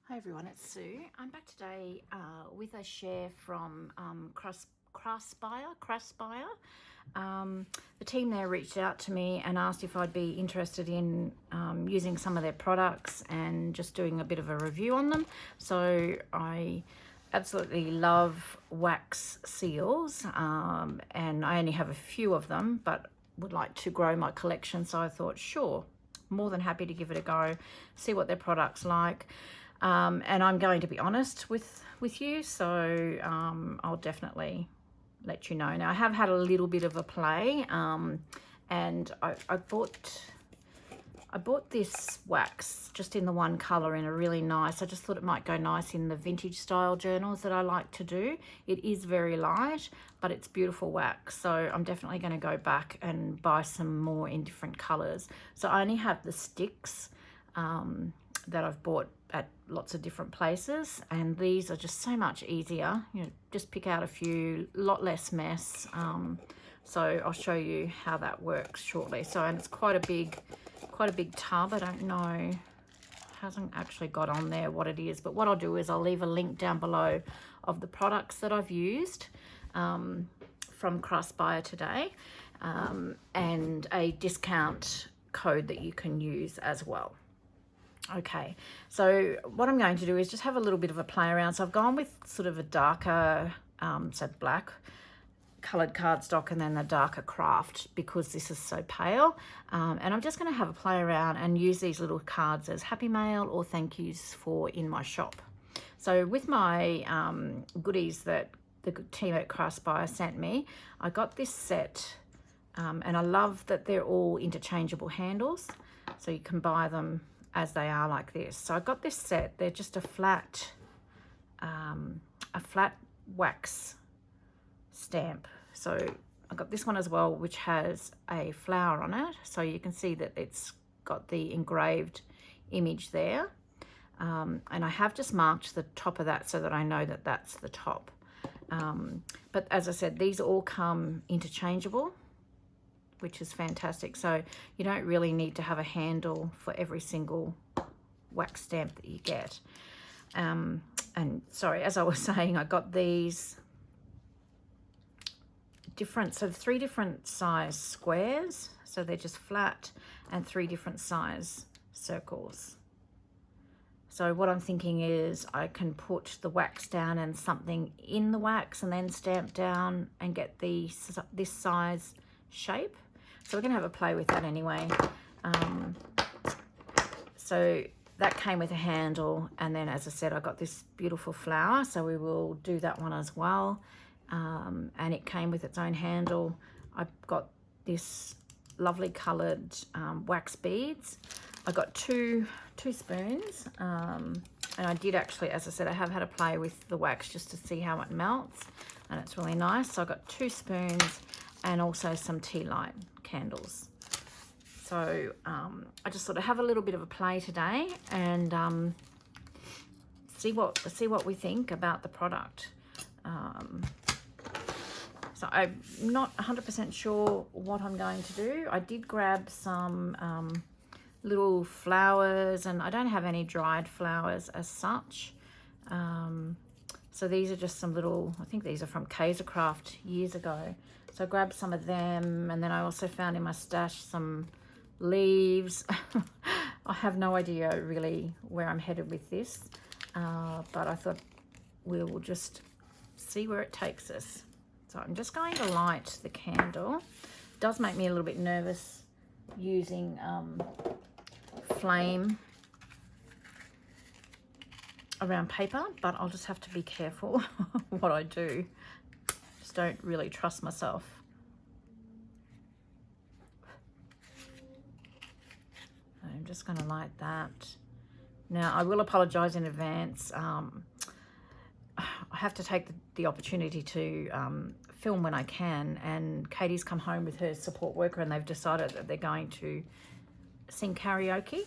Hi everyone, it's Sue. I'm back today with a share from Craspire. The team there reached out to me and asked if I'd be interested in using some of their products and just doing a bit of a review on them. So I absolutely love wax seals, and I only have a few of them, but would like to grow my collection. So I thought, sure, more than happy to give it a go, see what their product's like. And I'm going to be honest with you, so I'll definitely let you know. Now, I have had a little bit of a play, and I bought this wax just in the one colour in a really nice, I just thought it might go nice in the vintage style journals that I like to do. It is very light, but it's beautiful wax, so I'm definitely going to go back and buy some more in different colours. So I only have the sticks that I've bought at lots of different places, and these are just so much easier. You know, just pick out a few, lot less mess. So I'll show you how that works shortly. So, and it's quite a big tub. I don't know, hasn't actually got on there what it is, but what I'll do is I'll leave a link down below of the products that I've used from Craspire today, and a discount code that you can use as well. Okay, so what I'm going to do is just have a little bit of a play around. So I've gone with sort of a darker, so black coloured cardstock, and then the darker craft because this is so pale. And I'm just going to have a play around and use these little cards as happy mail or thank yous for in my shop. So with my goodies that the team at Craspire sent me, I got this set, and I love that they're all interchangeable handles, so you can buy them as they are like this. So I got this set. They're just a flat wax stamp. So I got this one as well, which has a flower on it, so you can see that it's got the engraved image there, and I have just marked the top of that so that I know that that's the top. But as I said, these all come interchangeable, which is fantastic. So you don't really need to have a handle for every single wax stamp that you get. And sorry, as I was saying, I got these three different size squares. So they're just flat, and 3 different size circles. So what I'm thinking is I can put the wax down and something in the wax and then stamp down and get this size shape. So we're going to have a play with that anyway. So that came with a handle, and then as I said, I got this beautiful flower, so we will do that one as well. And it came with its own handle. I've got this lovely coloured wax beads. I got two spoons, and I did actually, as I said, I have had a play with the wax just to see how it melts, and it's really nice. So I got 2 spoons and also some tea light candles. So I just sort of have a little bit of a play today and see what we think about the product. So I'm not 100% sure what I'm going to do. I did grab some little flowers, and I don't have any dried flowers as such. So these are just some little, I think these are from Craft years ago. So I grabbed some of them, and then I also found in my stash some leaves. I have no idea really where I'm headed with this, but I thought we will just see where it takes us. So I'm just going to light the candle. It does make me a little bit nervous using flame around paper, but I'll just have to be careful what I do. Just don't really trust myself. I'm just going to light that. Now, I will apologise in advance. I have to take the opportunity to film when I can, and Katie's come home with her support worker, and they've decided that they're going to sing karaoke.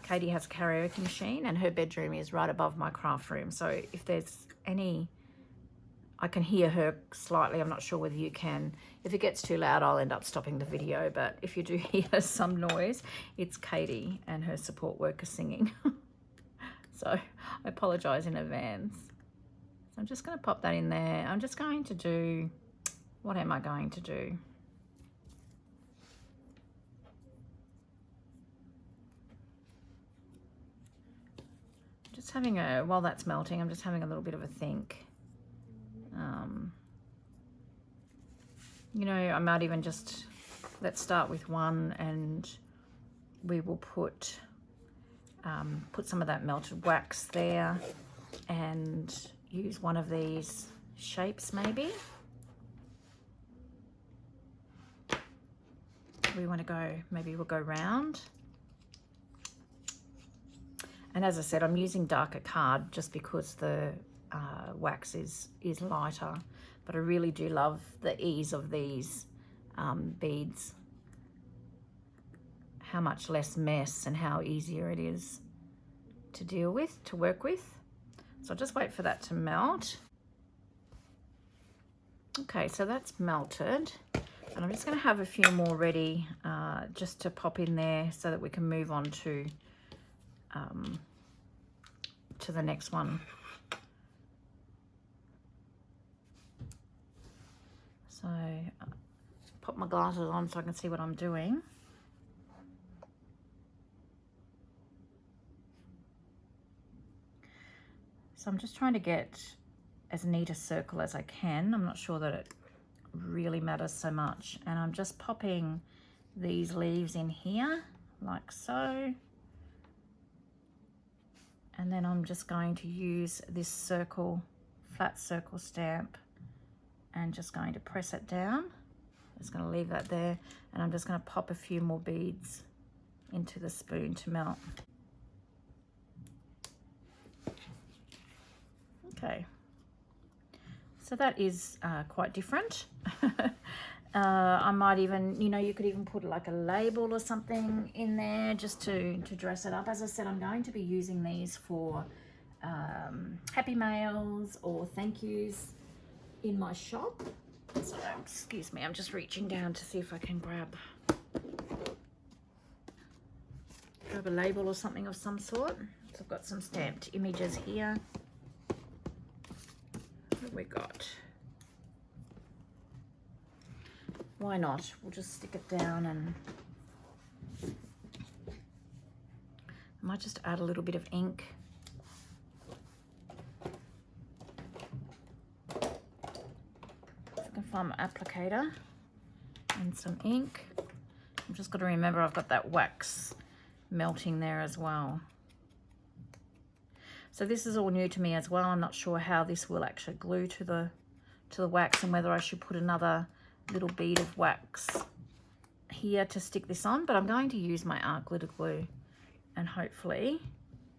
Katie has a karaoke machine, and her bedroom is right above my craft room. So if there's any, I can hear her slightly. I'm not sure whether you can. If it gets too loud, I'll end up stopping the video. But if you do hear some noise, it's Katie and her support worker singing. So I apologise in advance. So I'm just going to pop that in there. I'm just going to do, what am I going to do? Just having a, while that's melting, I'm just having a little bit of a think. You know, I might even just, let's start with one, and we will put some of that melted wax there and use one of these shapes maybe. We want to go, maybe we'll go round. And as I said, I'm using darker card just because the wax is lighter, but I really do love the ease of these beads. How much less mess and how easier it is to deal with, to work with. So I'll just wait for that to melt. Okay, so that's melted. And I'm just going to have a few more ready just to pop in there so that we can move on to the next one. So pop my glasses on so I can see what I'm doing. So I'm just trying to get as neat a circle as I can. I'm not sure that it really matters so much. And I'm just popping these leaves in here like so. And then I'm just going to use this circle, flat circle stamp, and just going to press it down. Just going to leave that there, and I'm just going to pop a few more beads into the spoon to melt. Okay, so that is quite different. I might even, you know, you could even put like a label or something in there just to dress it up. As I said, I'm going to be using these for happy mails or thank yous in my shop. So excuse me, I'm just reaching down to see if I can grab a label or something of some sort. So I've got some stamped images here. What have we got? Why not? We'll just stick it down, and I might just add a little bit of ink. I can find my applicator and some ink. I've just got to remember I've got that wax melting there as well. So this is all new to me as well. I'm not sure how this will actually glue to the wax, and whether I should put another little bead of wax here to stick this on, but I'm going to use my art glitter glue and hopefully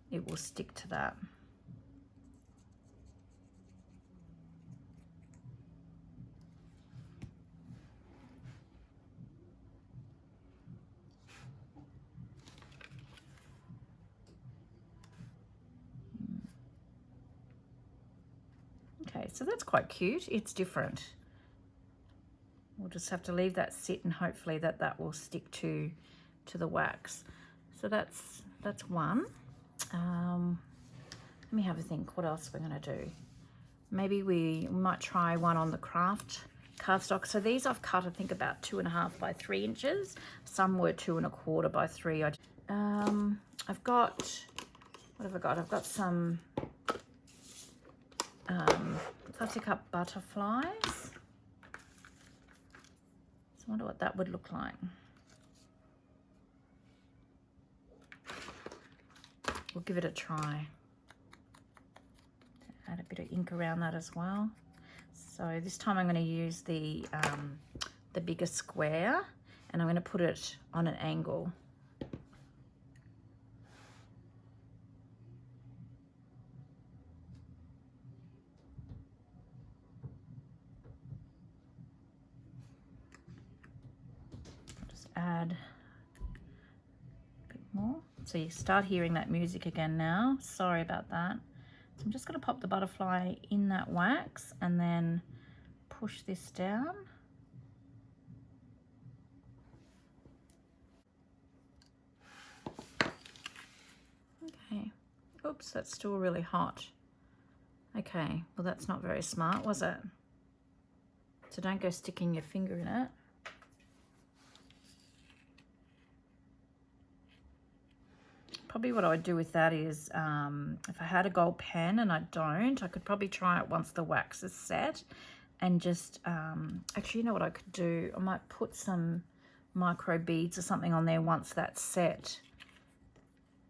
it will stick to that. Okay, so that's quite cute. It's different. We'll just have to leave that sit, and hopefully that will stick to the wax. So that's one. Let me have a think what else we're going to do. Maybe we might try one on the cardstock. So these I've cut, I think, about 2.5 by 3 inches. Some were 2 1/4 by 3. I've got, what have I got? I've got some plastic up butterflies. I wonder what that would look like. We'll give it a try. Add a bit of ink around that as well. So this time I'm going to use the bigger square, and I'm going to put it on an angle. Add a bit more. So you start hearing that music again now. Sorry about that. So I'm just going to pop the butterfly in that wax and then push this down. Okay, Oops, that's still really hot. Okay, well that's not very smart, was it? So don't go sticking your finger in it. Probably what I would do with that is, if I had a gold pen and I don't, I could probably try it once the wax is set and just, actually, you know what I could do? I might put some micro beads or something on there once that's set.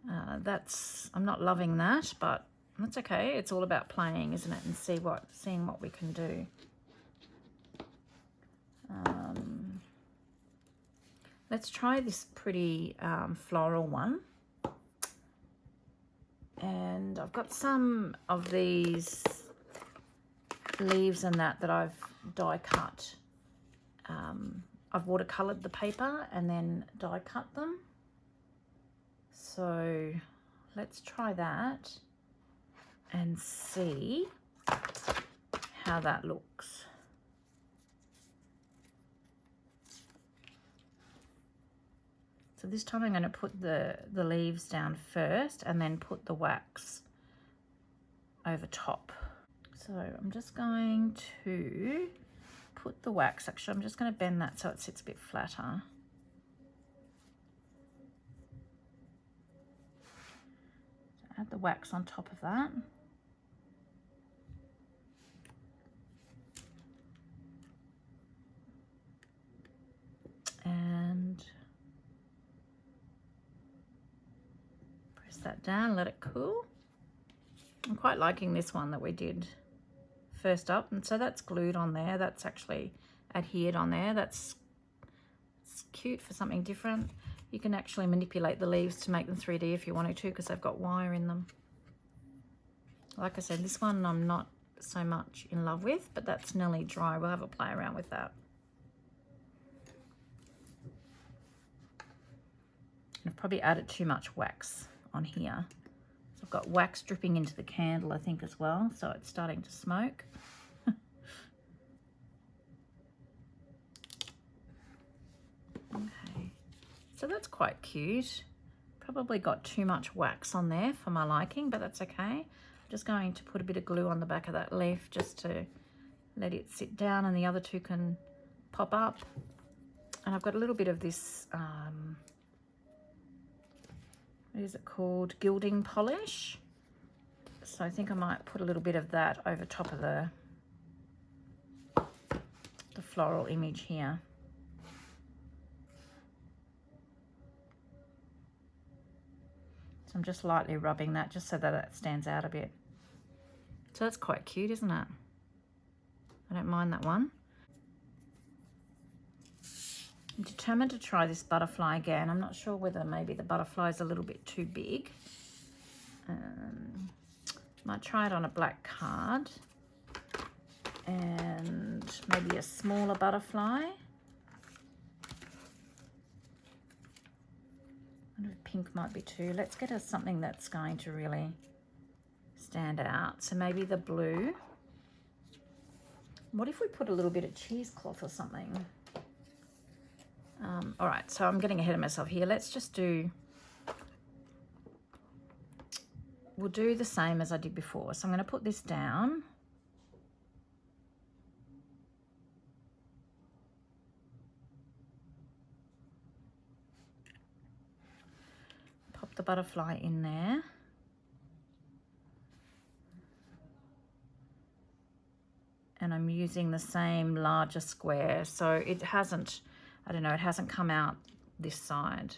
I'm not loving that, but that's okay. It's all about playing, isn't it? And seeing what we can do. Let's try this pretty floral one. And I've got some of these leaves and that I've die cut. I've watercolored the paper and then die cut them. So let's try that and see how that looks. So this time I'm going to put the leaves down first and then put the wax over top. So I'm just going to put the wax, actually I'm just going to bend that so it sits a bit flatter. So add the wax on top of that. And press that down, let it cool. I'm quite liking this one that we did first up, and so that's glued on there, that's actually adhered on there. It's cute for something different. You can actually manipulate the leaves to make them 3D if you wanted to, because they've got wire in them. Like I said, this one I'm not so much in love with, but that's nearly dry. We'll have a play around with that. I've probably added too much wax on here. So I've got wax dripping into the candle, I think, as well, so it's starting to smoke. Okay, so that's quite cute. Probably got too much wax on there for my liking, but that's okay. I'm just going to put a bit of glue on the back of that leaf just to let it sit down, and the other two can pop up. And I've got a little bit of this, what is it called? Gilding polish. So I think I might put a little bit of that over top of the floral image here. So I'm just lightly rubbing that just so that it stands out a bit. So that's quite cute, isn't it? I don't mind that one. I'm determined to try this butterfly again. I'm not sure whether maybe the butterfly is a little bit too big. Might try it on a black card and maybe a smaller butterfly. I wonder if pink might be too. Let's get us something that's going to really stand out. So maybe the blue. What if we put a little bit of cheesecloth or something? All right, so I'm getting ahead of myself here. Let's just do, we'll do the same as I did before. So I'm going to put this down. Pop the butterfly in there. And I'm using the same larger square, so it hasn't, I don't know, it hasn't come out this side.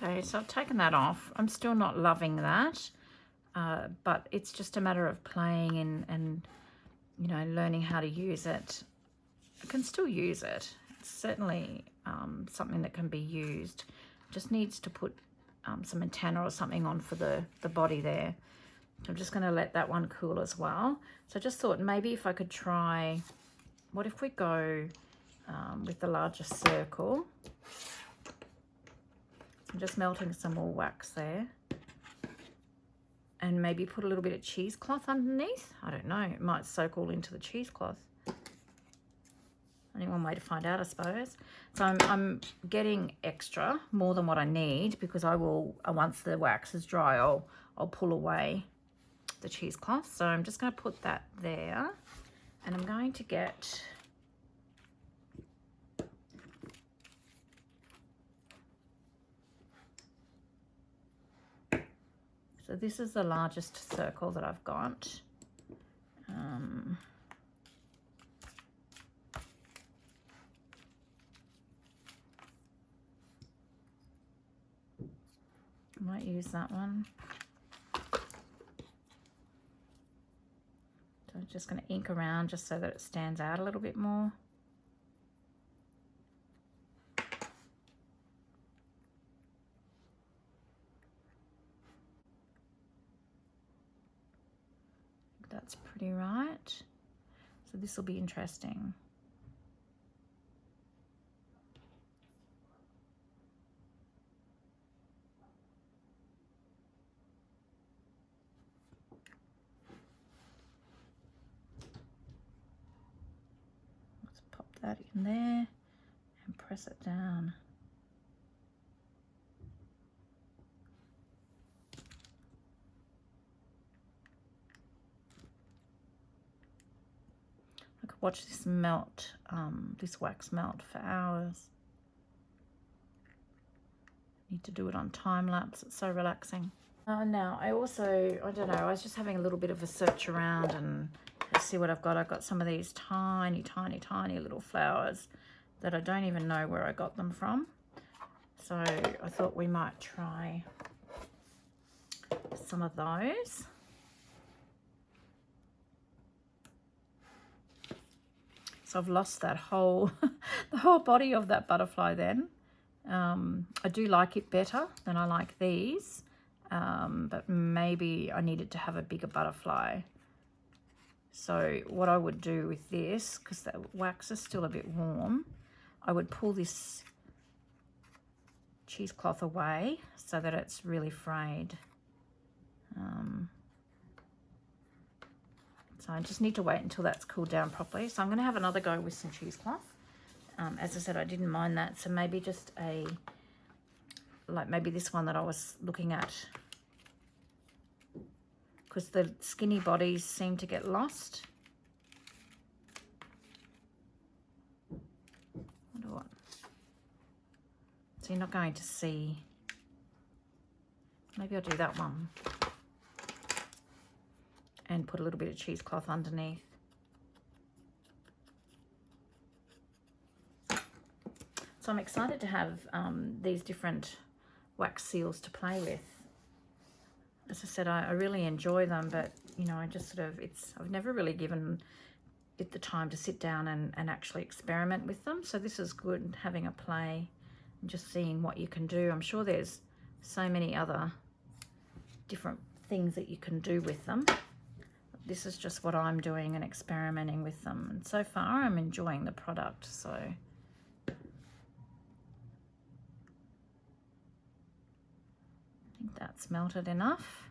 Okay, so I've taken that off. I'm still not loving that, but it's just a matter of playing and you know, learning how to use it. I can still use it. It's certainly something that can be used. Just needs to put some antenna or something on for the body there. I'm just going to let that one cool as well. So I just thought maybe if I could try, what if we go with the larger circle. I'm just melting some more wax there. And maybe put a little bit of cheesecloth underneath. I don't know, it might soak all into the cheesecloth. Only one way to find out, I suppose. So I'm getting extra, more than what I need, because I will, once the wax is dry, I'll pull away the cheesecloth. So I'm just going to put that there, and I'm going to get so this is the largest circle that I've got. I might use that one. So I'm just going to ink around just so that it stands out a little bit more. That's pretty right. So this will be interesting. Let's pop that in there and press it down. I could watch this melt, this wax melt for hours. Need to do it on time lapse. It's so relaxing. Now I don't know, I was just having a little bit of a search around and let's see what I've got. I've got some of these tiny little flowers that I don't even know where I got them from. So I thought we might try some of those. So I've lost that whole, the whole body of that butterfly then. I do like it better than I like these, but maybe I needed to have a bigger butterfly. So what I would do with this, because the wax is still a bit warm, I would pull this cheesecloth away so that it's really frayed. So I just need to wait until that's cooled down properly. So I'm going to have another go with some cheesecloth. As I said, I didn't mind that. So maybe just like maybe this one that I was looking at, because the skinny bodies seem to get lost. What? So you're not going to see. Maybe I'll do that one. And put a little bit of cheesecloth underneath. So I'm excited to have these different wax seals to play with. As I said, I really enjoy them, but you know, I just sort of, I've never really given it the time to sit down and actually experiment with them. So this is good, having a play and just seeing what you can do. I'm sure there's so many other different things that you can do with them. This is just what I'm doing and experimenting with them. And so far I'm enjoying the product, so. I think that's melted enough.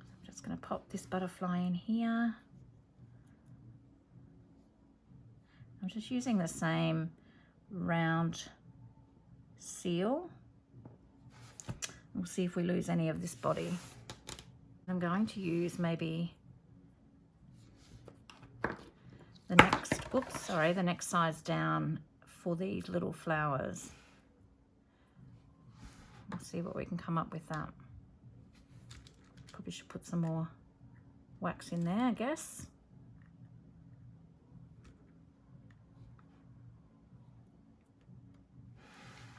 I'm just going to pop this butterfly in here. I'm just using the same round seal. We'll see if we lose any of this body. I'm going to use maybe the next size down for these little flowers. We'll see what we can come up with that. Probably should put some more wax in there, I guess.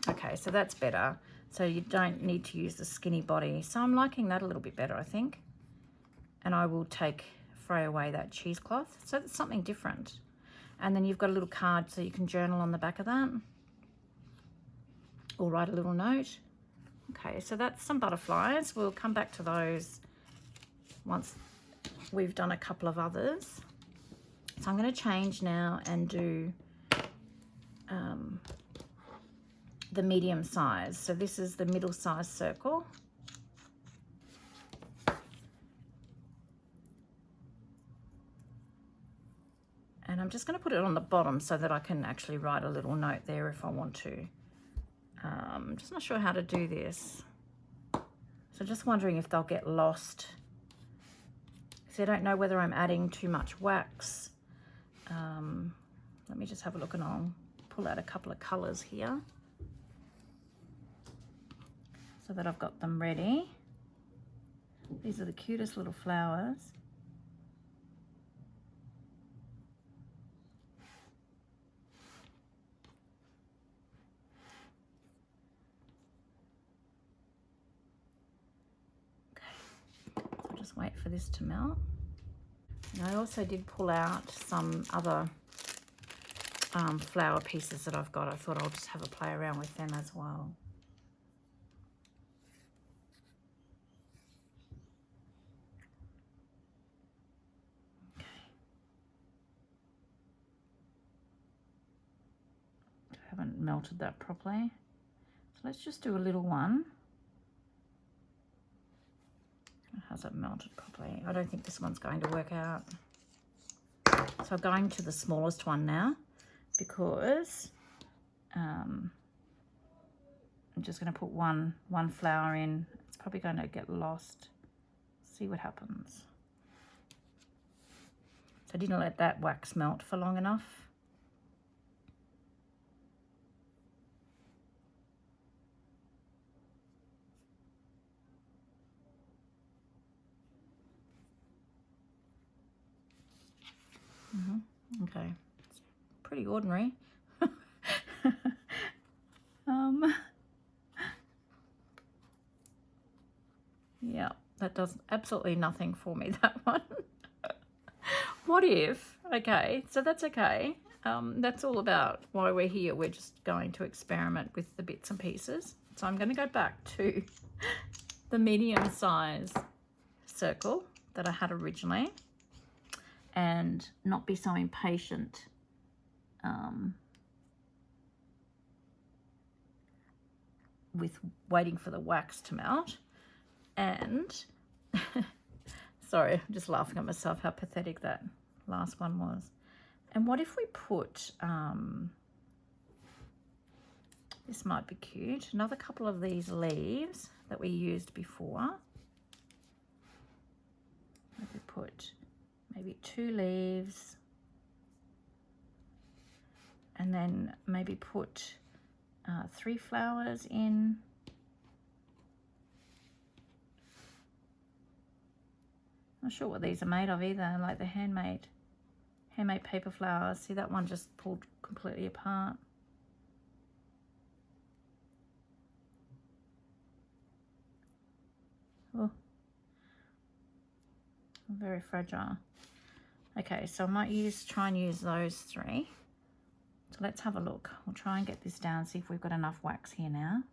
Okay, so that's better. So you don't need to use the skinny body. So I'm liking that a little bit better, I think. And I will fray away that cheesecloth. So it's something different. And then you've got a little card so you can journal on the back of that. Or write a little note. Okay, so that's some butterflies. We'll come back to those once we've done a couple of others. So I'm going to change now and do the medium size. So this is the middle size circle. And I'm just going to put it on the bottom so that I can actually write a little note there if I want to. I'm just not sure how to do this. So just wondering if they'll get lost. So I don't know whether I'm adding too much wax. Let me just have a look and I'll pull out a couple of colours here so that I've got them ready. These are the cutest little flowers. Just wait for this to melt. And I also did pull out some other flower pieces that I've got. I thought I'll just have a play around with them as well. Okay. I haven't melted that properly. So let's just do a little one. It hasn't melted properly. I don't think this one's going to work out. So I'm going to the smallest one now because I'm just going to put one flower in. It's probably going to get lost. See what happens. So I didn't let that wax melt for long enough. Okay, it's pretty ordinary. Yeah, that does absolutely nothing for me, that one. What if, okay, so that's okay. That's all about why we're here. We're just going to experiment with the bits and pieces. So I'm going to go back to the medium size circle that I had originally and not be so impatient with waiting for the wax to melt. And sorry, I'm just laughing at myself how pathetic that last one was. And what if we put this might be cute, another couple of these leaves that we used before. Maybe put maybe 2 leaves, and then maybe put 3 flowers in. Not sure what these are made of either, like the handmade paper flowers. See, that one just pulled completely apart. Oh, very fragile. Okay, so I might try and use those 3. So let's have a look. We'll try and get this down, see if we've got enough wax here now.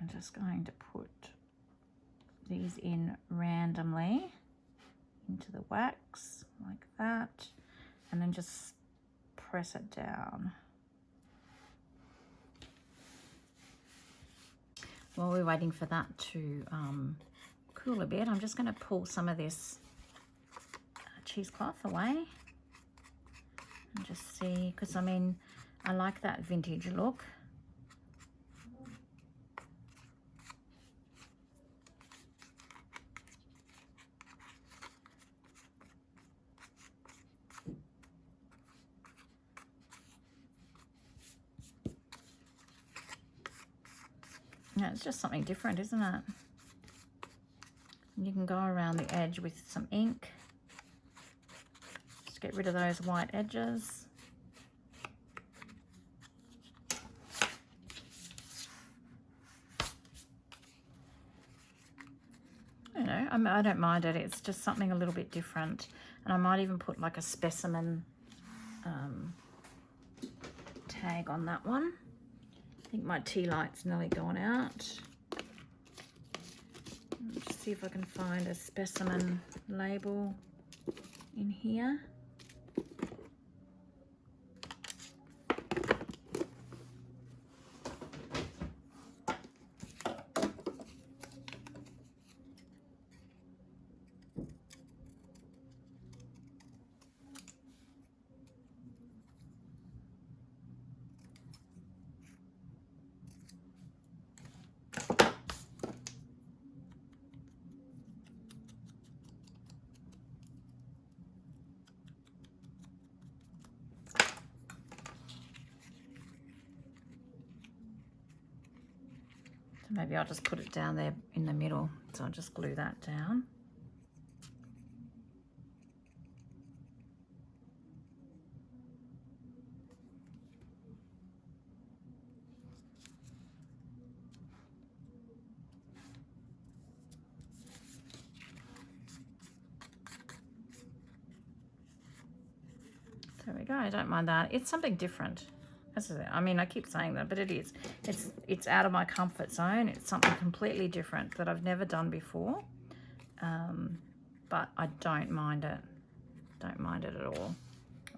I'm just going to put these in randomly into the wax like that, and then just press it down. While we're waiting for that to cool a bit, I'm just going to pull some of this cheesecloth away and just see, because I mean, I like that vintage look. Yeah, it's just something different, isn't it? And you can go around the edge with some ink. Just get rid of those white edges. You know, I don't mind it. It's just something a little bit different. And I might even put like a specimen tag on that one. I think my tea light's nearly gone out. Let's see if I can find a specimen label in here. Maybe I'll just put it down there in the middle. So I'll just glue that down. There we go. I don't mind that. It's something different. I mean, I keep saying that, but it is. It's out of my comfort zone. It's something completely different that I've never done before. But I don't mind it. Don't mind it at all.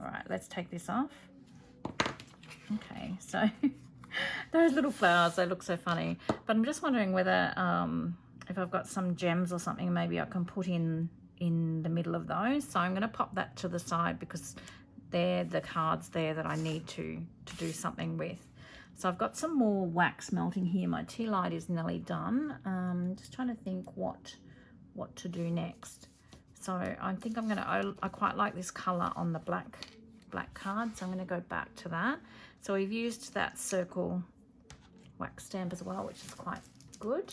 All right, let's take this off. Okay, so those little flowers, they look so funny. But I'm just wondering whether if I've got some gems or something, maybe I can put in the middle of those. So I'm going to pop that to the side because they're the cards there that I need to do something with. So I've got some more wax melting here. My tea light is nearly done. Just trying to think what to do next. So I think I quite like this color on the black card, so I'm going to go back to that. So we've used that circle wax stamp as well, which is quite good.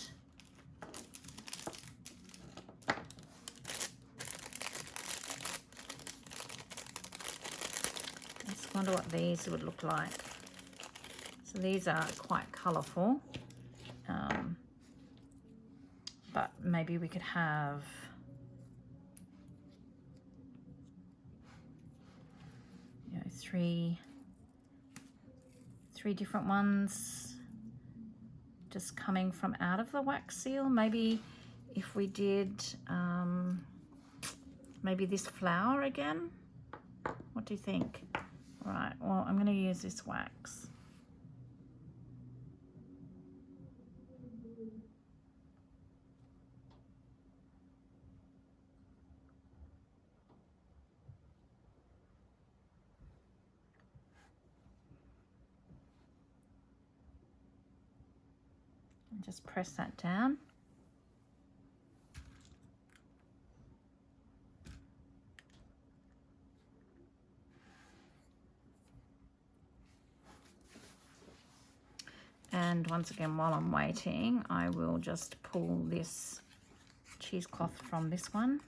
I wonder what these would look like. So these are quite colourful, but maybe we could have three different ones just coming from out of the wax seal. Maybe if we did maybe this flower again. What do you think? All right, well, I'm going to use this wax. And just press that down. And once again, while I'm waiting, I will just pull this cheesecloth from this one.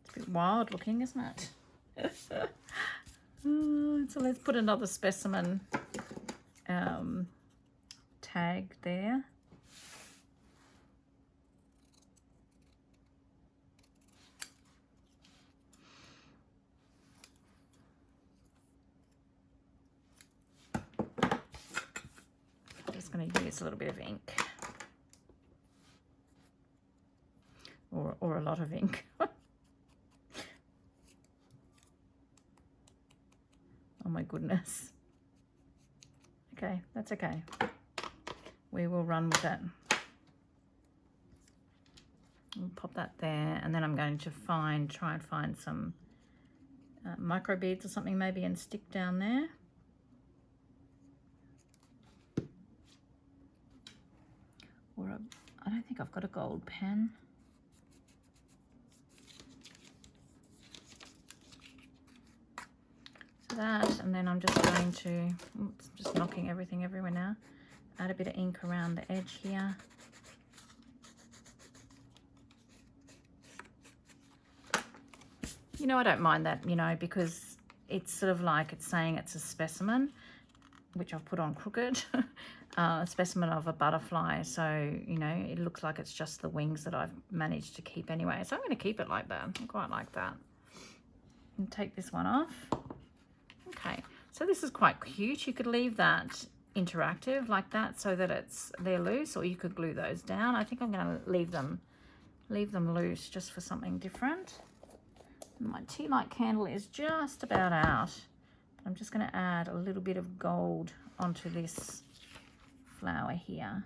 It's a bit wild looking, isn't it? So let's put another specimen tag there. I'm just going to use a little bit of ink. Or a lot of ink. Oh my goodness. Okay, that's okay. We will run with that. We'll pop that there, and then I'm going to try and find some micro beads or something maybe and stick down there. or I don't think I've got a gold pen. So that, and then I'm just going to, oops, just knocking everything everywhere now. Add a bit of ink around the edge here. You know, I don't mind that, you know, because it's sort of like it's saying it's a specimen, which I've put on crooked, a specimen of a butterfly. So, you know, it looks like it's just the wings that I've managed to keep anyway. So I'm going to keep it like that. I quite like that. And take this one off. Okay, so this is quite cute. You could leave that interactive like that so that they're loose, or you could glue those down. I think I'm going to leave them loose just for something different. My tea light candle is just about out. I'm just going to add a little bit of gold onto this flower here.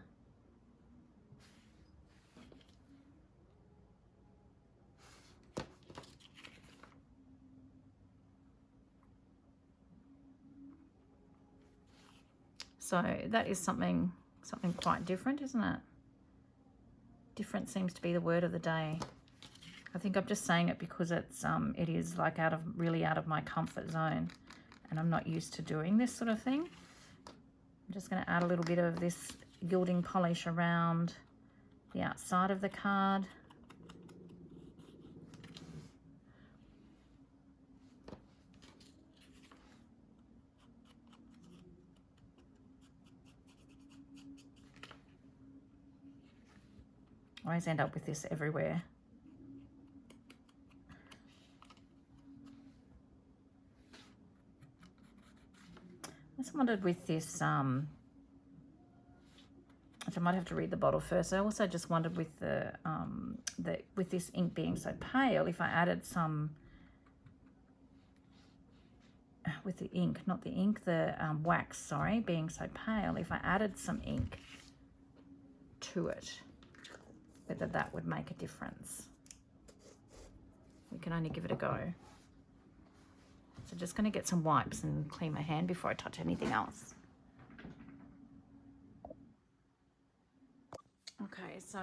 So that is something quite different, isn't it? Different seems to be the word of the day. I think I'm just saying it because it is like really out of my comfort zone, and I'm not used to doing this sort of thing. I'm just going to add a little bit of this gilding polish around the outside of the card. I always end up with this everywhere. I just wondered with this, I might have to read the bottle first. I also just wondered with with this ink being so pale, if I added some, with the ink, not the ink, the wax, sorry, being so pale, if I added some ink to it, whether that would make a difference. We can only give it a go. So just going to get some wipes and clean my hand before I touch anything else. Okay, so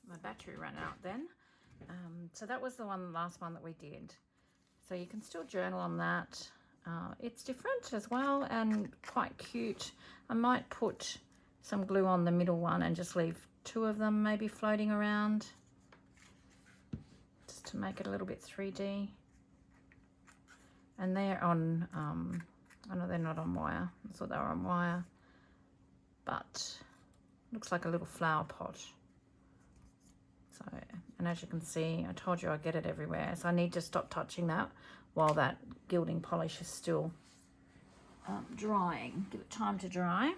my battery ran out then. So that was the last one that we did. So you can still journal on that. It's different as well and quite cute. I might put some glue on the middle one and just leave 2 of them maybe floating around, just to make it a little bit 3D. And they're on, I know they're not on wire. I thought they were on wire, but looks like a little flower pot. So, and as you can see, I told you I get it everywhere. So I need to stop touching that while that gilding polish is still drying. Give it time to dry.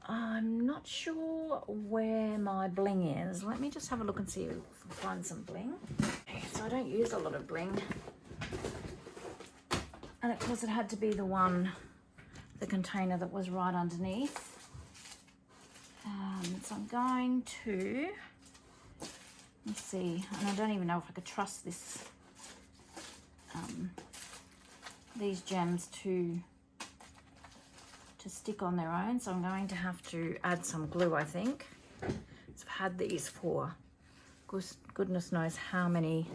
I'm not sure where my bling is. Let me just have a look and see if I can find some bling. Okay, so I don't use a lot of bling. And of course it had to be the container that was right underneath. So I'm going to, let's see, and I don't even know if I could trust this, these gems to stick on their own. So I'm going to have to add some glue, I think. So I've had these for goodness knows how many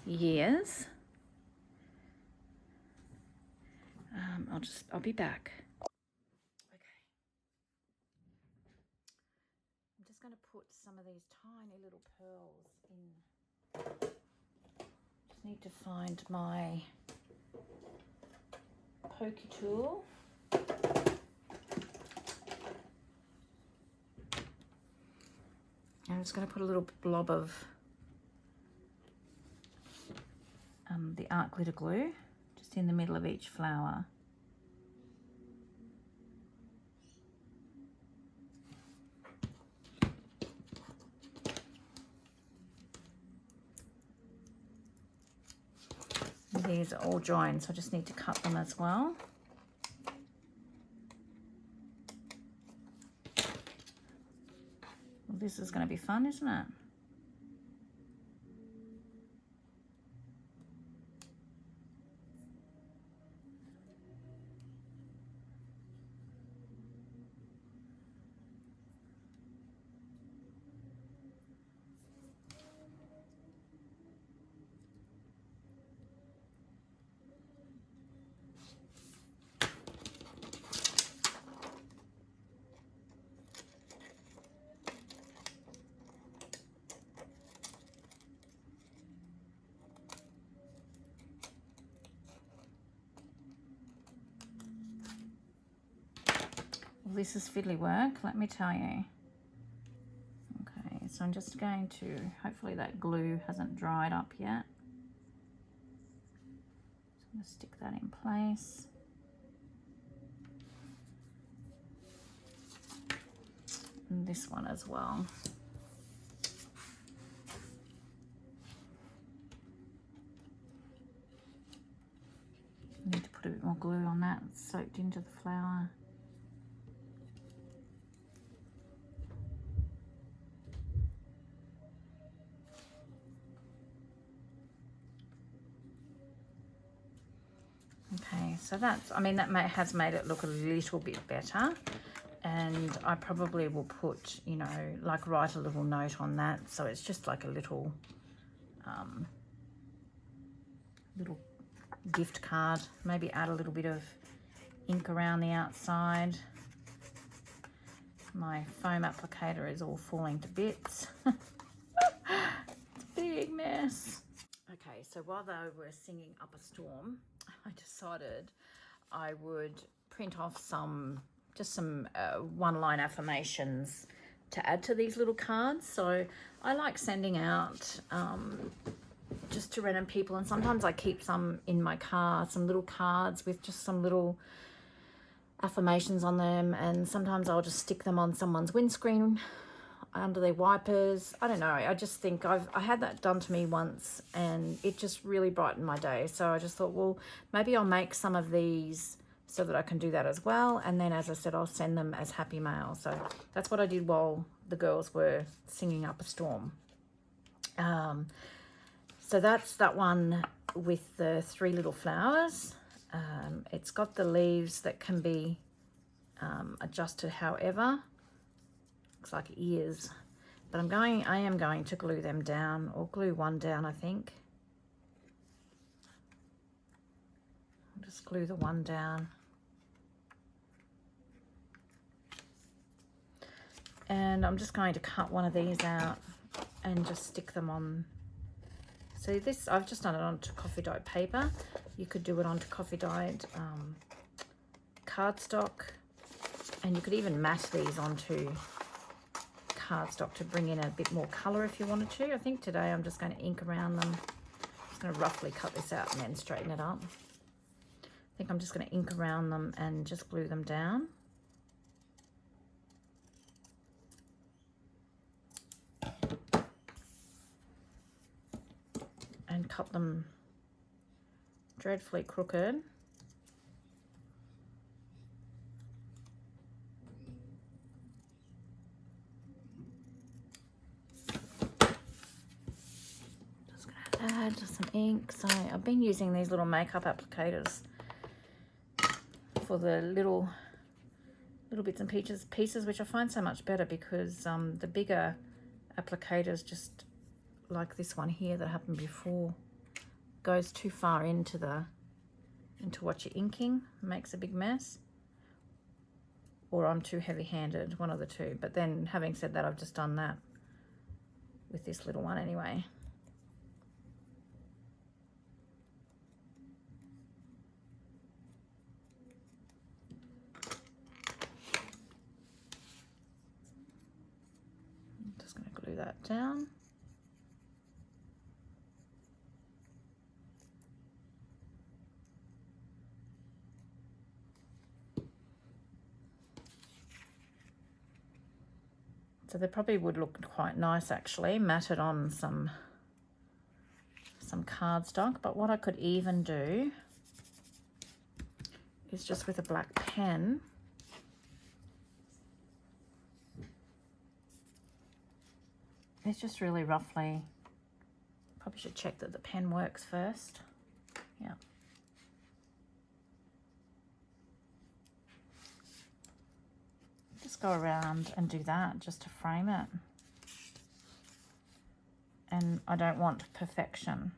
years. I'll be back. Okay. I'm just going to put some of these tiny little pearls in. Just need to find my pokey tool. I'm just going to put a little blob of the art glitter glue just in the middle of each flower. These are all joined, so I just need to cut them as well. Well, this is going to be fun, isn't it? this is fiddly work, let me tell you. Okay, so I'm just going to, hopefully that glue hasn't dried up yet. So I'm going to stick that in place. And this one as well. I need to put a bit more glue on that, it's soaked into the flour. Okay, so that's, I mean, that has made it look a little bit better. And I probably will put, you know, like write a little note on that. So it's just like a little, little gift card. Maybe add a little bit of ink around the outside. My foam applicator is all falling to bits. It's a big mess. Okay, so while they were singing Up a Storm, I decided I would print off some one-line affirmations to add to these little cards. So I like sending out just to random people, and sometimes I keep some in my car, some little cards with just some little affirmations on them, and sometimes I'll just stick them on someone's windscreen under their wipers. I don't know, I just think I had that done to me once and it just really brightened my day. So I just thought, well, maybe I'll make some of these so that I can do that as well. And then, as I said, I'll send them as happy mail. So that's what I did while the girls were singing Up a Storm. So that's that one with the 3 little flowers. It's got the leaves that can be adjusted however. Looks like ears. But I am going to glue them down, or glue one down, I think. I'll just glue the one down. And I'm just going to cut one of these out and just stick them on. So this, I've just done it onto coffee dyed paper. You could do it onto coffee dyed cardstock, and you could even mat these onto cardstock to bring in a bit more color if you wanted to. I think today I'm just going to ink around them. I'm just going to roughly cut this out and then straighten it up. I think I'm just going to ink around them and just glue them down. And cut them dreadfully crooked. Just gonna add some ink. So I've been using these little makeup applicators for the little bits and pieces, which I find so much better, because the bigger applicators, just like this one here that happened before, goes too far into what you're inking, makes a big mess, or I'm too heavy-handed, one of the two. But then, having said that, I've just done that with this little one anyway. I'm just going to glue that down. So they probably would look quite nice actually, matted on some cardstock. But what I could even do is just with a black pen, it's just really roughly, probably should check that the pen works first. Yeah. Just go around and do that just to frame it. And I don't want perfection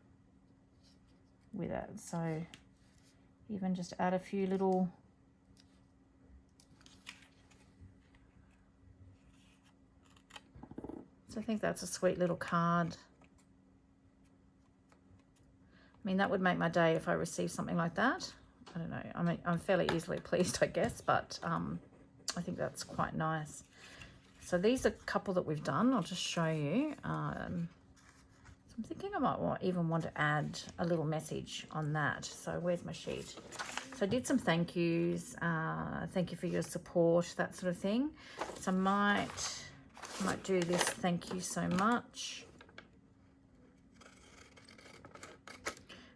with it, so even just add a few little so I think that's a sweet little card. I mean, that would make my day if I received something like that. I don't know, I mean, I'm fairly easily pleased, I guess, but I think that's quite nice. So these are a couple that we've done. I'll just show you. So I'm thinking I might even want to add a little message on that. So where's my sheet? So I did some thank yous. Thank you for your support, that sort of thing. So I might do this. Thank you so much.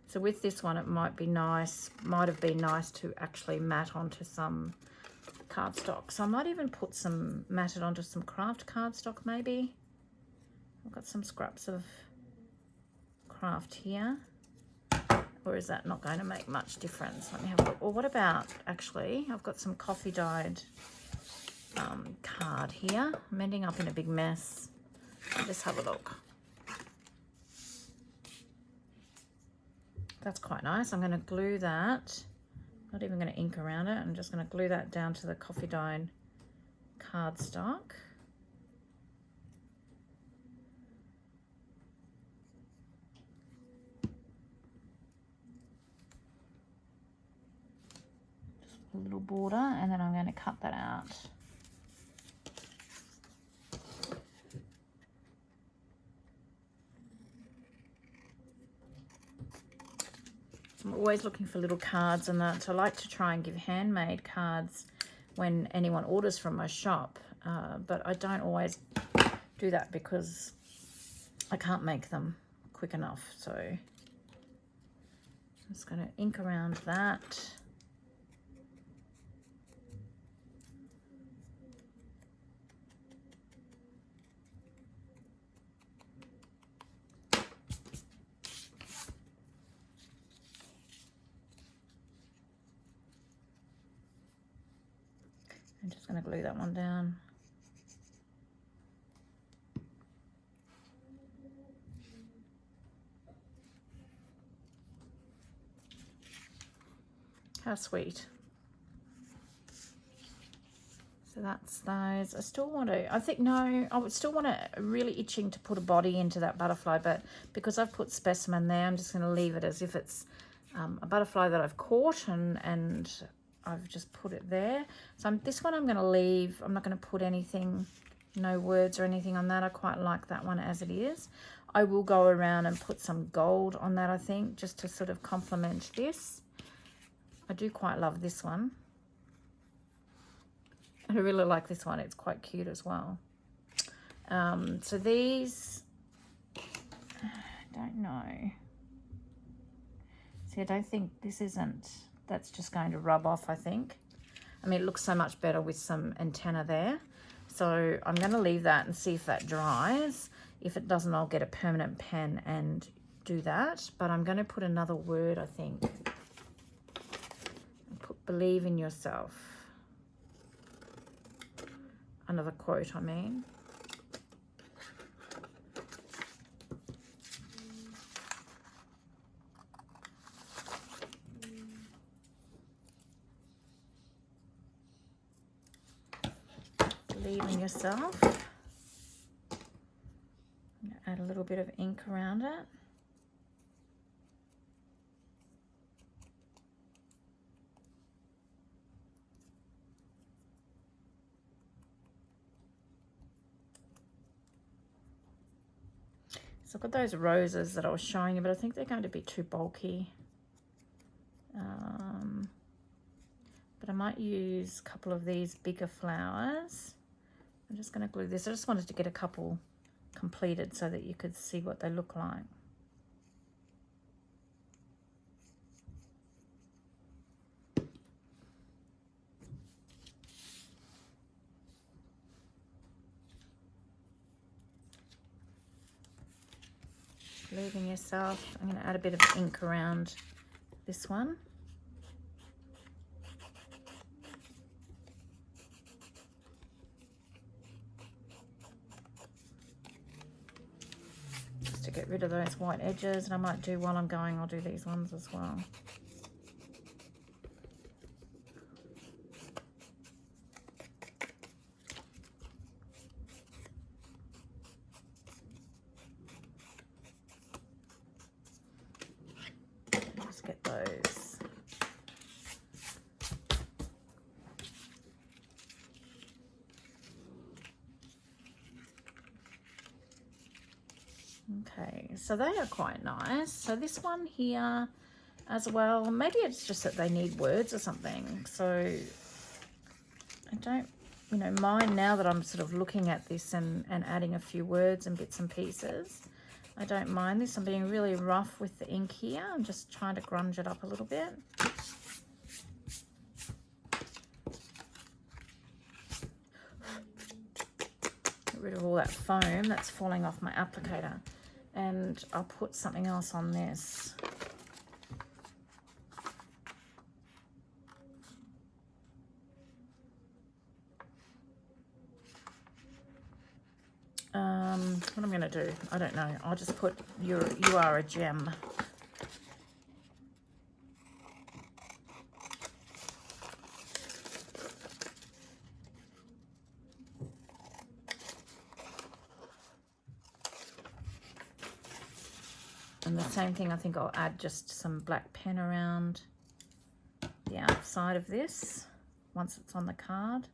So with this one, it might have been nice to actually mat onto some cardstock. So I might even put mat it onto some craft cardstock maybe. I've got some scraps of craft here. Or is that not going to make much difference? Let me have a look. Or what about, actually, I've got some coffee dyed card here. I'm ending up in a big mess. Just have a look. That's quite nice. I'm going to glue that. Not even going to ink around it. I'm just going to glue that down to the coffee dyed cardstock. Just a little border, and then I'm going to cut that out. I'm always looking for little cards and that. I like to try and give handmade cards when anyone orders from my shop, but I don't always do that because I can't make them quick enough. So I'm just going to ink around that. I'm just going to glue that one down. How sweet. So that's those. I still want to, I think, no, I would still want to, really itching to put a body into that butterfly, but because I've put specimen there, I'm just going to leave it as if it's a butterfly that I've caught and I've just put it there. So this one I'm going to leave. I'm not going to put anything, no words or anything on that. I quite like that one as it is. I will go around and put some gold on that, I think, just to sort of complement this. I do quite love this one. I really like this one. It's quite cute as well. So these, I don't know. See, I don't think this isn't, that's just going to rub off, I think. I mean, it looks so much better with some antenna there. So I'm going to leave that and see if that dries. If it doesn't, I'll get a permanent pen and do that. But I'm going to put another word, I think. Put believe in yourself. Another quote, I mean. Believe in yourself. Add a little bit of ink around it. So I've got those roses that I was showing you, but I think they're going to be too bulky. But I might use a couple of these bigger flowers. I'm just going to glue this. I just wanted to get a couple completed so that you could see what they look like. Believe in yourself. I'm going to add a bit of ink around this one. Just to get rid of those white edges, and I might do, while I'm going, I'll do these ones as well. Just get those. Okay, so they are quite nice. So this one here as well, maybe it's just that they need words or something. So I don't, you know, mind now that I'm sort of looking at this and adding a few words and bits and pieces. I don't mind this. I'm being really rough with the ink here. I'm just trying to grunge it up a little bit. Get rid of all that foam that's falling off my applicator. And I'll put something else on this. What I'm going to do, I don't know. I'll just put you are a gem. And the same thing, I think I'll add just some black pen around the outside of this once it's on the card.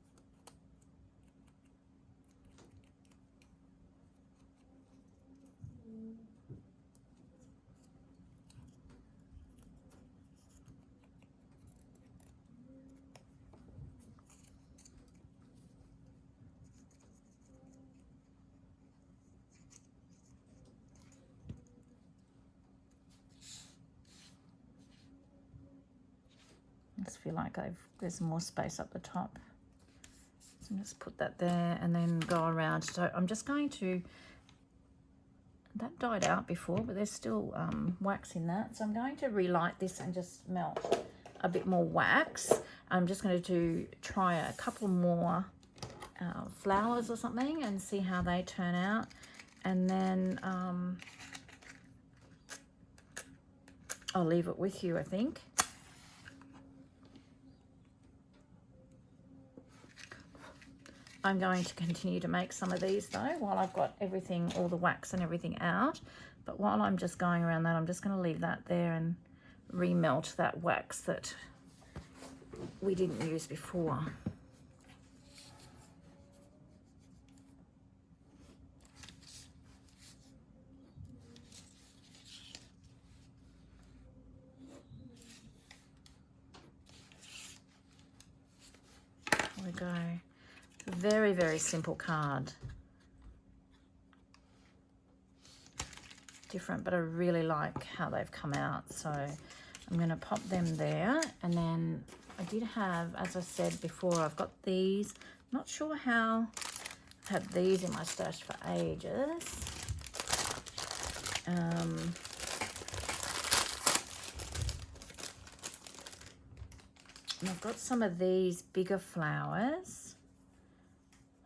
I just feel like there's more space up the top. So just put that there and then go around. So I'm just going to, that died out before, but there's still wax in that. So I'm going to relight this and just melt a bit more wax. I'm just going to try a couple more flowers or something and see how they turn out. And then I'll leave it with you, I think. I'm going to continue to make some of these though while I've got everything, all the wax and everything out. But while I'm just going around that, I'm just going to leave that there and remelt that wax that we didn't use before. There we go. Very, very simple card. Different, but I really like how they've come out. So I'm going to pop them there. And then I did have, as I said before, I've got these. Not sure how. I've had these in my stash for ages. And I've got some of these bigger flowers.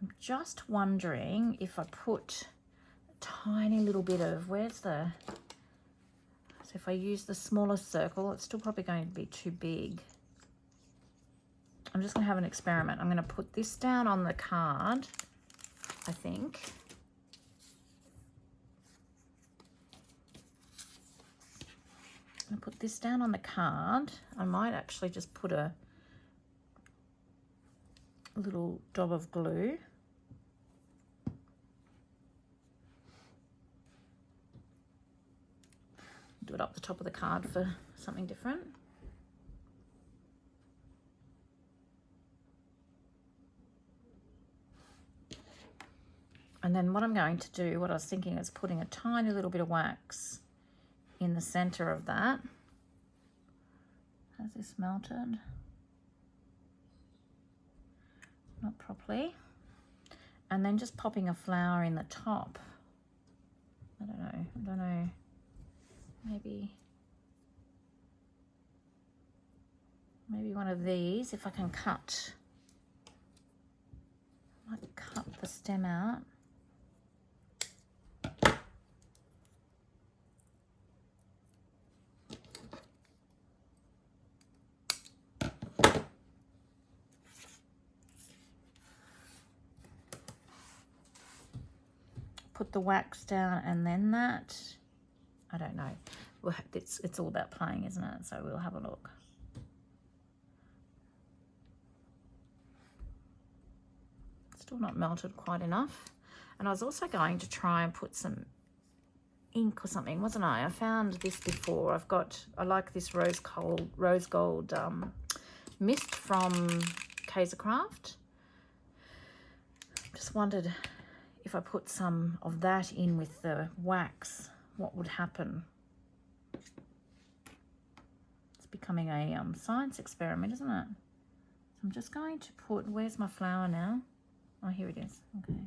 I'm just wondering if I put a tiny little bit of, so if I use the smaller circle, it's still probably going to be too big. I'm just going to have an experiment. I'm going to put this down on the card, I think. I'm going to put this down on the card. I might actually just put a little dab of glue. Do it up the top of the card for something different. And then what I'm going to do, what I was thinking is putting a tiny little bit of wax in the center of that. Has this melted? Not properly. And then just popping a flower in the top. I don't know. Maybe one of these, if I can cut. I might cut the stem out. Put the wax down and then that. I don't know. Well, it's all about playing, isn't it? So we'll have a look. Still not melted quite enough. And I was also going to try and put some ink or something, wasn't I? I found this before. I like this rose gold mist from Craft. Just wondered if I put some of that in with the wax, what would happen? It's becoming a science experiment, isn't it? So I'm just going to put, where's my flower now? Oh, here it is. Okay.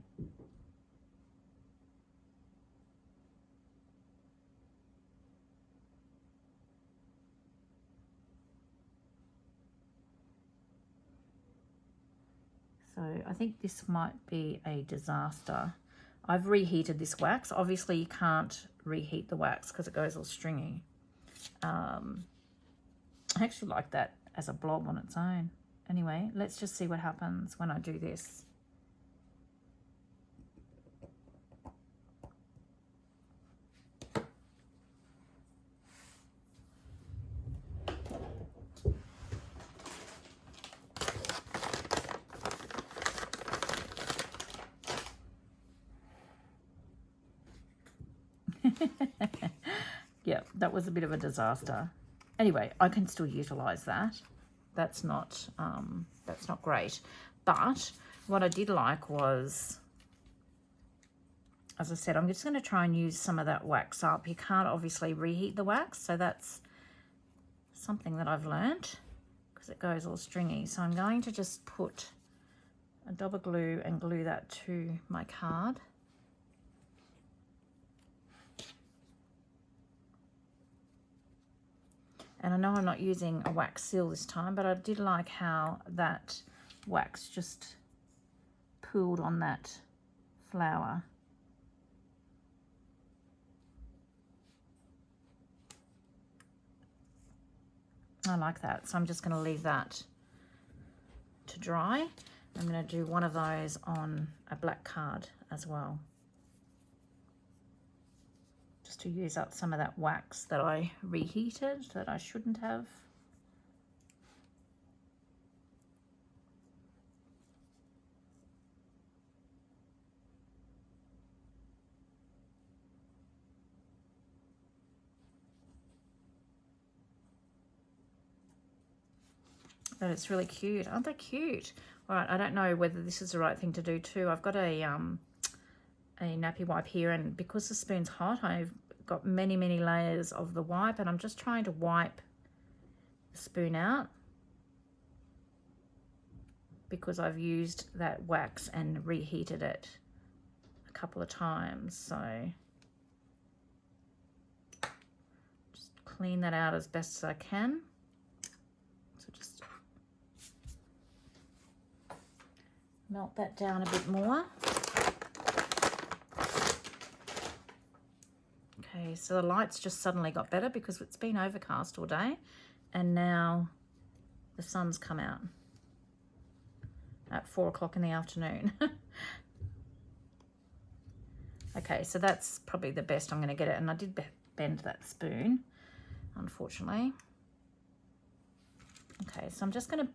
So I think this might be a disaster. I've reheated this wax. Obviously you can't reheat the wax because it goes all stringy. I actually like that as a blob on its own. Anyway, let's just see what happens when I do this. Yeah, that was a bit of a disaster. Anyway, I can still utilize that. That's not great. But what I did like was, as I said, I'm just going to try and use some of that wax up. You can't obviously reheat the wax, so that's something that I've learnt because it goes all stringy. So I'm going to just put a dab of glue and glue that to my card. And I know I'm not using a wax seal this time, but I did like how that wax just pooled on that flower. I like that. So I'm just going to leave that to dry. I'm going to do one of those on a black card as well, just to use up some of that wax that I reheated that I shouldn't have. But it's really cute. Aren't they cute? All right, I don't know whether this is the right thing to do too. I've got a nappy wipe here, and because the spoon's hot, I've got many layers of the wipe, and I'm just trying to wipe the spoon out because I've used that wax and reheated it a couple of times. So just clean that out as best as I can. So just melt that down a bit more. Okay, so the lights just suddenly got better because it's been overcast all day, and now the sun's come out at 4 o'clock in the afternoon. Okay, so that's probably the best I'm going to get it, and I did bend that spoon, unfortunately. Okay, so I'm just going to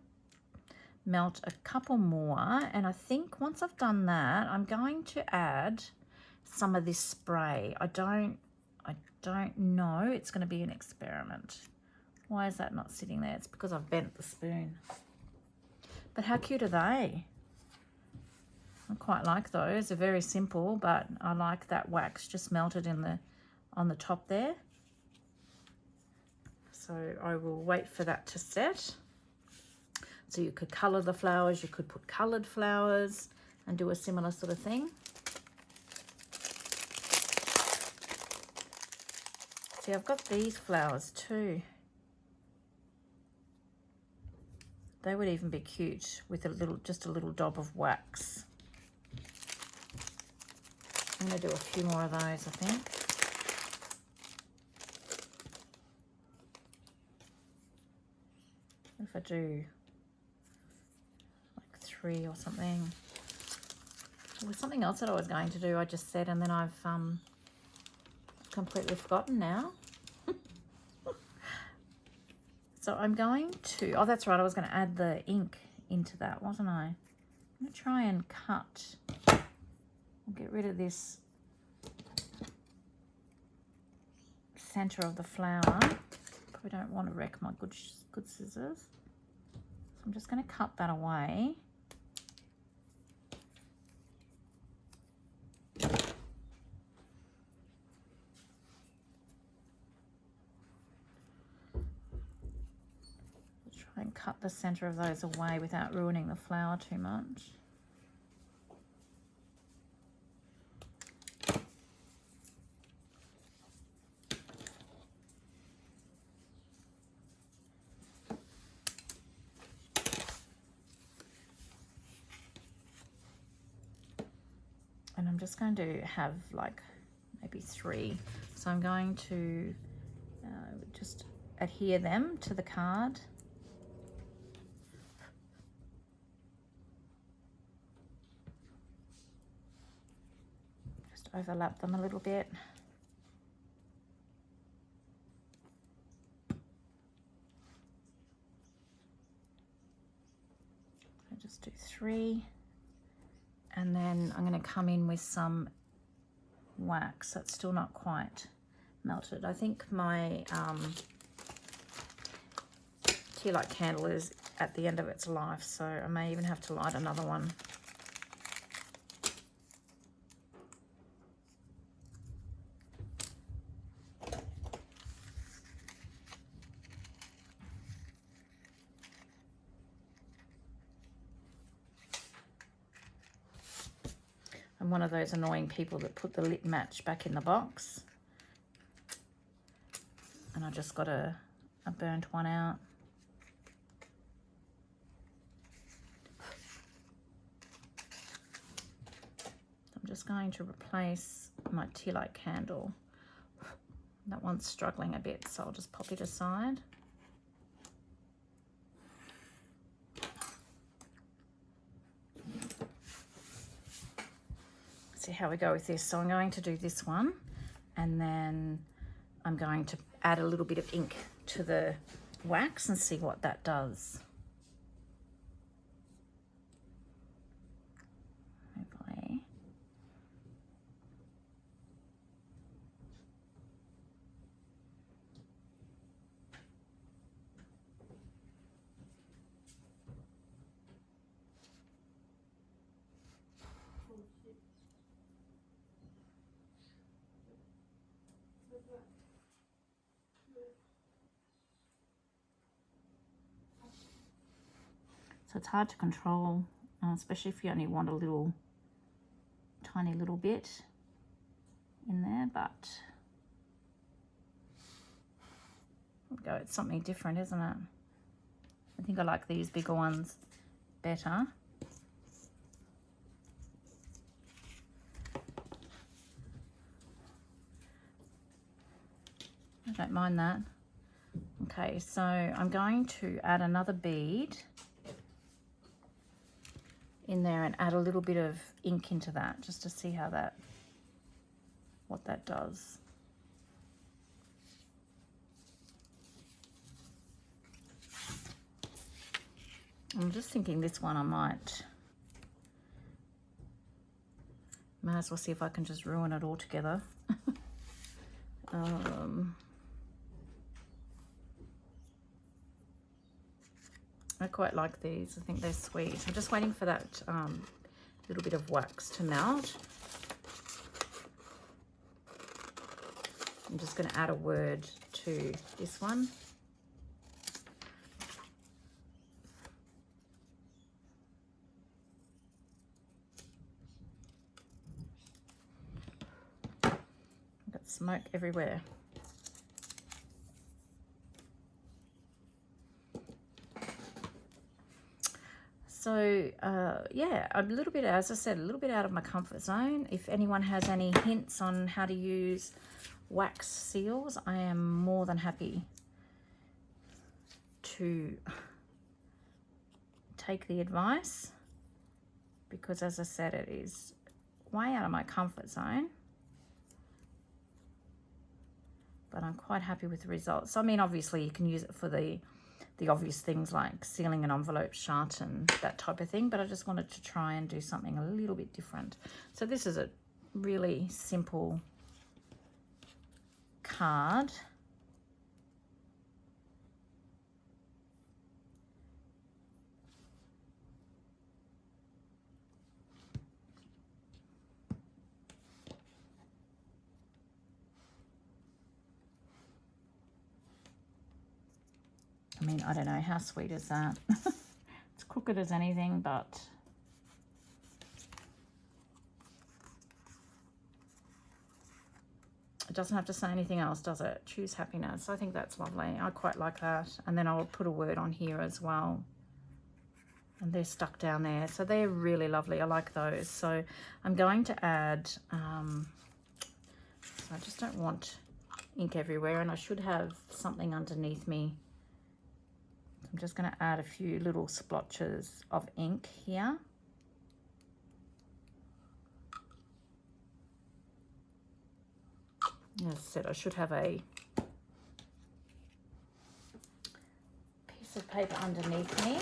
melt a couple more, and I think once I've done that, I'm going to add some of this spray. I don't know. It's going to be an experiment. Why is that not sitting there? It's because I've bent the spoon. But how cute are they? I quite like those. They're very simple, but I like that wax just melted on the top there. So I will wait for that to set. So you could colour the flowers, you could put coloured flowers and do a similar sort of thing. See, I've got these flowers too. They would even be cute with just a little dab of wax. I'm going to do a few more of those, I think. If I do like 3 or something. There was something else that I was going to do, I just said, and then I've completely forgotten now. So I'm going to, oh, that's right, I was going to add the ink into that, wasn't I? I'm going to try and cut. I'll get rid of this center of the flower. Probably don't want to wreck my good scissors. So I'm just going to cut that away. Try and cut the center of those away without ruining the flower too much. And I'm just going to have like maybe 3. So I'm going to just adhere them to the card. Just overlap them a little bit. So just do 3. And then I'm going to come in with some wax. That's still not quite melted. I think my tea light candle is at the end of its life, so I may even have to light another one. I'm one of those annoying people that put the lit match back in the box. And I just got a burnt one out. I'm just going to replace my tea light candle. That one's struggling a bit, so I'll just pop it aside. See how we go with this. So I'm going to do this one, and then I'm going to add a little bit of ink to the wax and see what that does. Hopefully. So it's hard to control, especially if you only want a little, tiny little bit in there, but go, it's something different, isn't it? I think I like these bigger ones better. I don't mind that. Okay, so I'm going to add another bead in there and add a little bit of ink into that just to see how that, what that does. I'm just thinking this one I might as well see if I can just ruin it all together. I quite like these. I think they're sweet. I'm just waiting for that little bit of wax to melt. I'm just going to add a word to this one. I've got smoke everywhere. So yeah, I'm a little bit, as I said, a little bit out of my comfort zone. If anyone has any hints on how to use wax seals, I am more than happy to take the advice, because as I said, it is way out of my comfort zone, but I'm quite happy with the results. I mean, obviously you can use it for the obvious things like sealing an envelope shut and that type of thing, but I just wanted to try and do something a little bit different. So this is a really simple card. I mean, I don't know, how sweet is that? It's crooked as anything, but it doesn't have to say anything else, does it? Choose happiness. I think that's lovely. I quite like that. And then I'll put a word on here as well. And they're stuck down there. So they're really lovely. I like those. So I'm going to add, so I just don't want ink everywhere, and I should have something underneath me. I'm just going to add a few little splotches of ink here. As I said, I should have a piece of paper underneath me.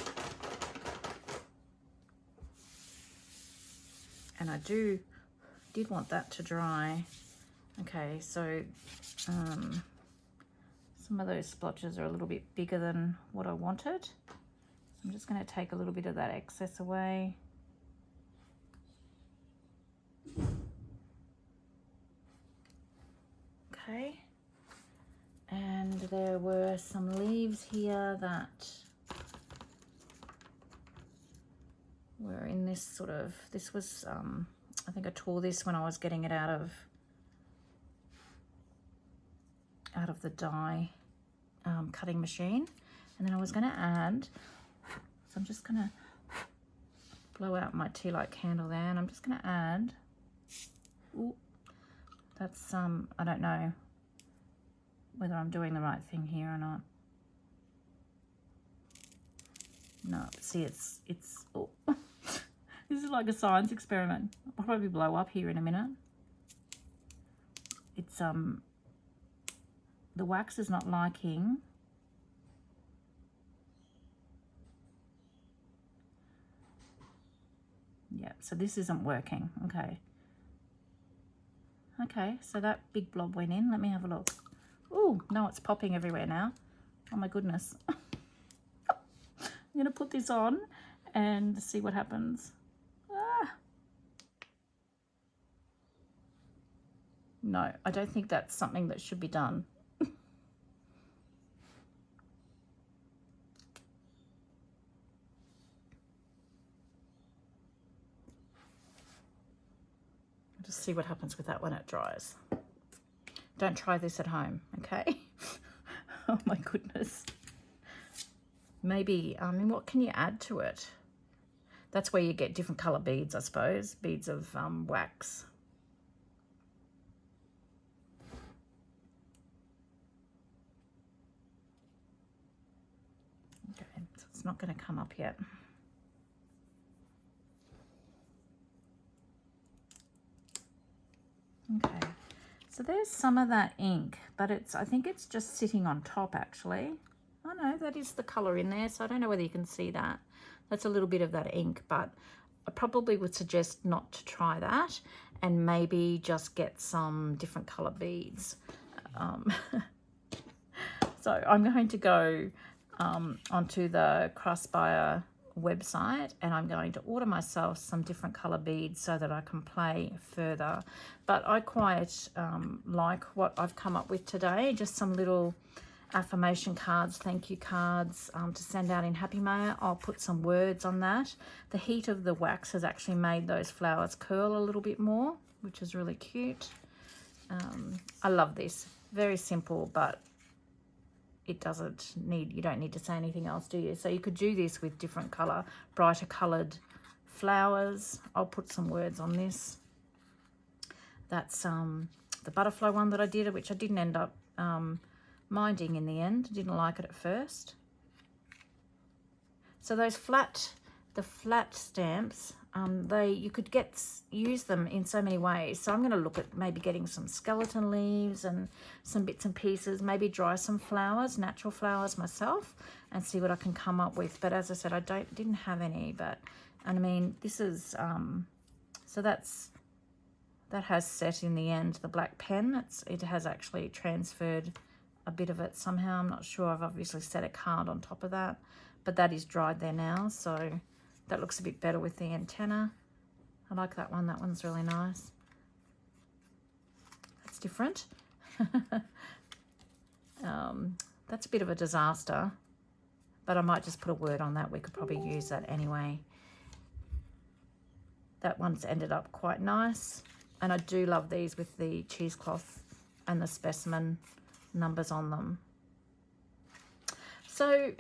And I did want that to dry. Okay, so some of those splotches are a little bit bigger than what I wanted. So I'm just going to take a little bit of that excess away. Okay, and there were some leaves here that were in this sort of, this was, I think I tore this when I was getting it out of the die cutting machine. And then I was going to add, so I'm just going to blow out my tea light candle there, and I'm just going to add, ooh, that's, I don't know whether I'm doing the right thing here or not. No, see, it's, oh. This is like a science experiment. I'll probably blow up here in a minute. It's, the wax is not liking yeah, so this isn't working. Okay, so that big blob went in. Let me have a look. Oh no, it's popping everywhere now. Oh my goodness. I'm gonna put this on and see what happens. No, I don't think that's something that should be done. Just see what happens with that when it dries. Don't try this at home, okay? Oh my goodness. Maybe, I mean, what can you add to it? That's where you get different colour beads, I suppose. Beads of wax. Okay, so it's not going to come up yet. Okay, so there's some of that ink, but I think it's just sitting on top actually. Oh no, that is the colour in there, so I don't know whether you can see that. That's a little bit of that ink, but I probably would suggest not to try that and maybe just get some different colour beads. So I'm going to go onto the Craspire website, and I'm going to order myself some different colour beads so that I can play further. But I quite like what I've come up with today, just some little affirmation cards, thank you cards to send out in Happy Mail. I'll put some words on that. The heat of the wax has actually made those flowers curl a little bit more, which is really cute. I love this. Very simple, but it doesn't need, you don't need to say anything else, do you? So you could do this with different colour, brighter coloured flowers. I'll put some words on this. That's the butterfly one that I did, which I didn't end up minding in the end. Didn't like it at first. So those the flat stamps, you could use them in so many ways. So I'm going to look at maybe getting some skeleton leaves and some bits and pieces, maybe dry some flowers, natural flowers myself, and see what I can come up with. But as I said, I didn't have any, and I mean, this is, so that's that has set in the end, the black pen. It has actually transferred a bit of it somehow. I'm not sure. I've obviously set a card on top of that, but that is dried there now, so that looks a bit better with the antenna. I like that one. That one's really nice. That's different. That's a bit of a disaster, but I might just put a word on that. We could probably use that anyway. That one's ended up quite nice, and I do love these with the cheesecloth and the specimen numbers on them. So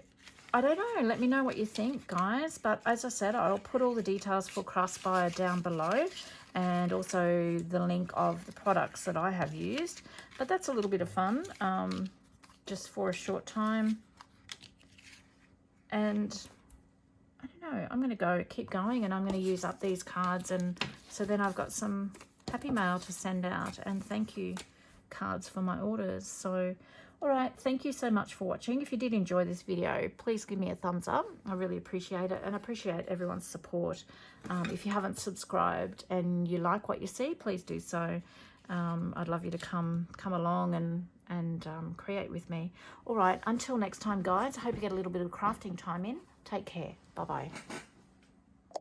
I don't know, let me know what you think, guys, but as I said, I'll put all the details for Craspire down below, and also the link of the products that I have used. But that's a little bit of fun, just for a short time. And I don't know, I'm going to keep going, and I'm going to use up these cards, and so then I've got some happy mail to send out and thank you cards for my orders. So all right, thank you so much for watching. If you did enjoy this video, please give me a thumbs up. I really appreciate it, and appreciate everyone's support. If you haven't subscribed and you like what you see, please do so. I'd love you to come along and create with me. All right, until next time, guys, I hope you get a little bit of crafting time in. Take care. Bye-bye.